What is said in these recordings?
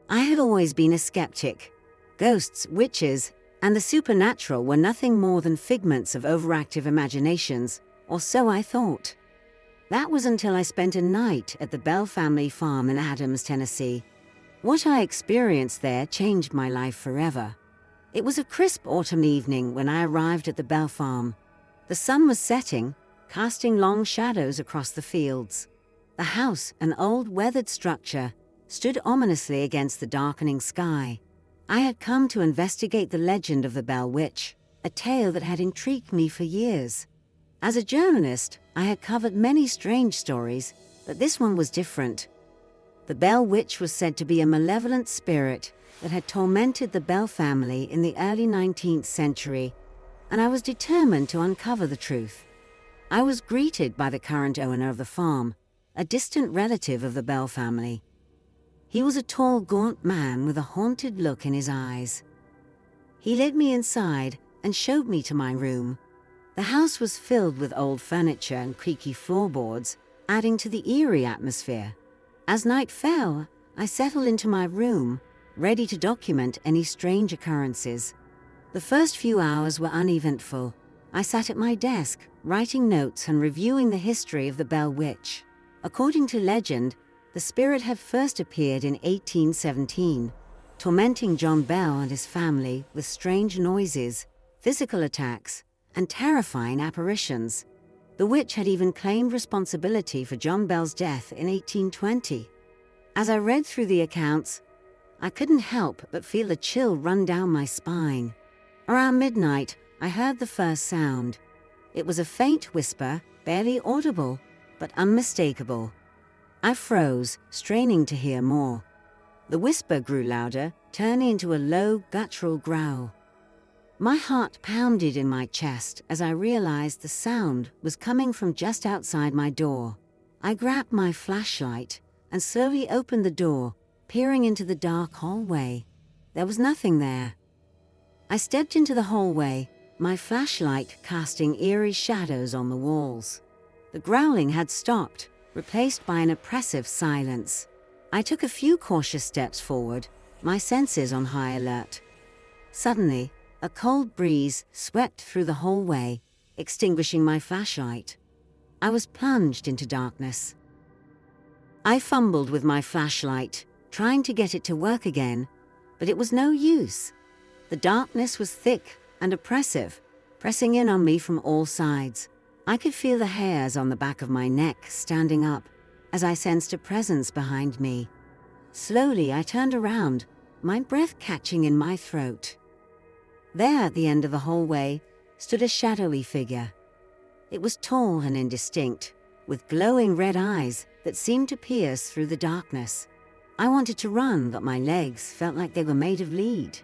I had always been a skeptic. Ghosts, witches, and the supernatural were nothing more than figments of overactive imaginations, or so I thought. That was until I spent a night at the Bell family farm in Adams, Tennessee. What I experienced there changed my life forever. It was a crisp autumn evening when I arrived at the Bell farm. The sun was setting, casting long shadows across the fields. The house, an old weathered structure, stood ominously against the darkening sky. I had come to investigate the legend of the Bell Witch, a tale that had intrigued me for years. As a journalist, I had covered many strange stories, but this one was different. The Bell Witch was said to be a malevolent spirit that had tormented the Bell family in the early 19th century, and I was determined to uncover the truth. I was greeted by the current owner of the farm, a distant relative of the Bell family. He was a tall, gaunt man with a haunted look in his eyes. He led me inside and showed me to my room. The house was filled with old furniture and creaky floorboards, adding to the eerie atmosphere. As night fell, I settled into my room, ready to document any strange occurrences. The first few hours were uneventful. I sat at my desk, writing notes and reviewing the history of the Bell Witch. According to legend, the spirit had first appeared in 1817, tormenting John Bell and his family with strange noises, physical attacks, and terrifying apparitions. The witch had even claimed responsibility for John Bell's death in 1820. As I read through the accounts, I couldn't help but feel a chill run down my spine. Around midnight, I heard the first sound. It was a faint whisper, barely audible, but unmistakable. I froze, straining to hear more. The whisper grew louder, turning into a low, guttural growl. My heart pounded in my chest as I realized the sound was coming from just outside my door. I grabbed my flashlight and slowly opened the door, peering into the dark hallway. There was nothing there. I stepped into the hallway, my flashlight casting eerie shadows on the walls. The growling had stopped, replaced by an oppressive silence. I took a few cautious steps forward, my senses on high alert. Suddenly, a cold breeze swept through the hallway, extinguishing my flashlight. I was plunged into darkness. I fumbled with my flashlight, trying to get it to work again, but it was no use. The darkness was thick and oppressive, pressing in on me from all sides. I could feel the hairs on the back of my neck standing up as I sensed a presence behind me. Slowly, I turned around, my breath catching in my throat. There, at the end of the hallway, stood a shadowy figure. It was tall and indistinct, with glowing red eyes that seemed to pierce through the darkness. I wanted to run, but my legs felt like they were made of lead.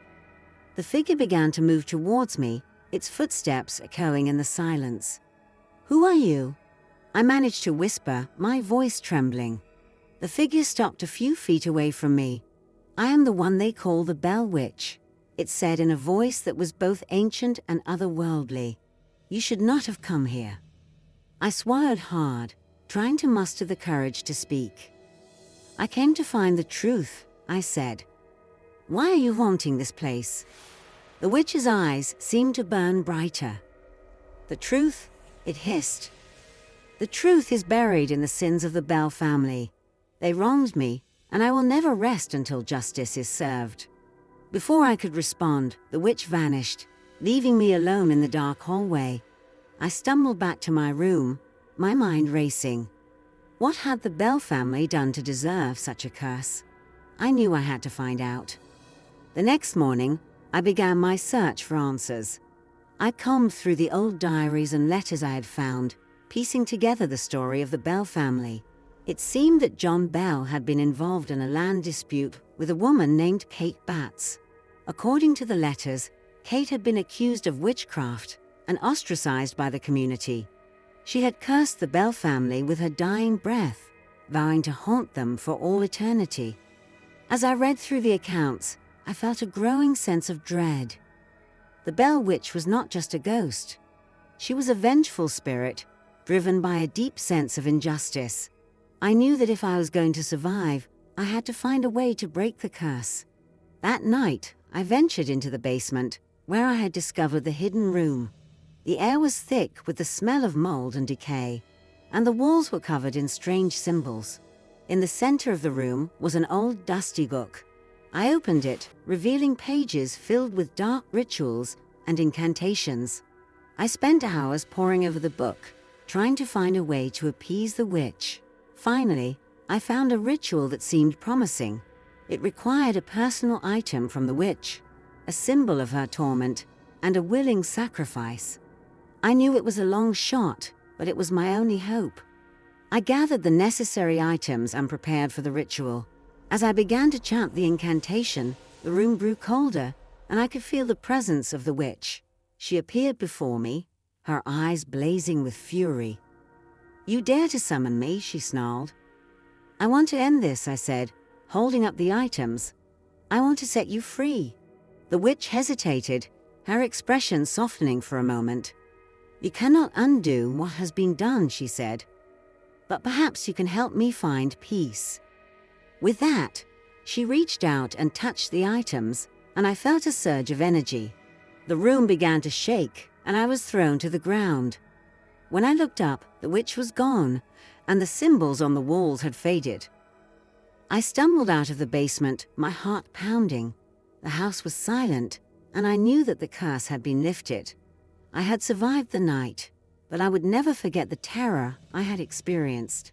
The figure began to move towards me, its footsteps echoing in the silence. "Who are you?" I managed to whisper, my voice trembling. The figure stopped a few feet away from me. "I am the one they call the Bell Witch," it said in a voice that was both ancient and otherworldly. "You should not have come here." I swallowed hard, trying to muster the courage to speak. "I came to find the truth," I said. "Why are you haunting this place?" The witch's eyes seemed to burn brighter. "The truth?" it hissed. "The truth is buried in the sins of the Bell family. They wronged me, and I will never rest until justice is served." Before I could respond, the witch vanished, leaving me alone in the dark hallway. I stumbled back to my room, my mind racing. What had the Bell family done to deserve such a curse? I knew I had to find out. The next morning, I began my search for answers. I combed through the old diaries and letters I had found, piecing together the story of the Bell family. It seemed that John Bell had been involved in a land dispute with a woman named Kate Batts. According to the letters, Kate had been accused of witchcraft and ostracized by the community. She had cursed the Bell family with her dying breath, vowing to haunt them for all eternity. As I read through the accounts, I felt a growing sense of dread. The Bell Witch was not just a ghost. She was a vengeful spirit, driven by a deep sense of injustice. I knew that if I was going to survive, I had to find a way to break the curse. That night, I ventured into the basement, where I had discovered the hidden room. The air was thick with the smell of mold and decay, and the walls were covered in strange symbols. In the center of the room was an old dusty book. I opened it, revealing pages filled with dark rituals and incantations. I spent hours poring over the book, trying to find a way to appease the witch. Finally, I found a ritual that seemed promising. It required a personal item from the witch, a symbol of her torment, and a willing sacrifice. I knew it was a long shot, but it was my only hope. I gathered the necessary items and prepared for the ritual. As I began to chant the incantation, the room grew colder, and I could feel the presence of the witch. She appeared before me, her eyes blazing with fury. "You dare to summon me," she snarled. "I want to end this," I said, holding up the items. "I want to set you free." The witch hesitated, her expression softening for a moment. "You cannot undo what has been done," she said. "But perhaps you can help me find peace." With that, she reached out and touched the items, and I felt a surge of energy. The room began to shake, and I was thrown to the ground. When I looked up, the witch was gone, and the symbols on the walls had faded. I stumbled out of the basement, my heart pounding. The house was silent, and I knew that the curse had been lifted. I had survived the night, but I would never forget the terror I had experienced.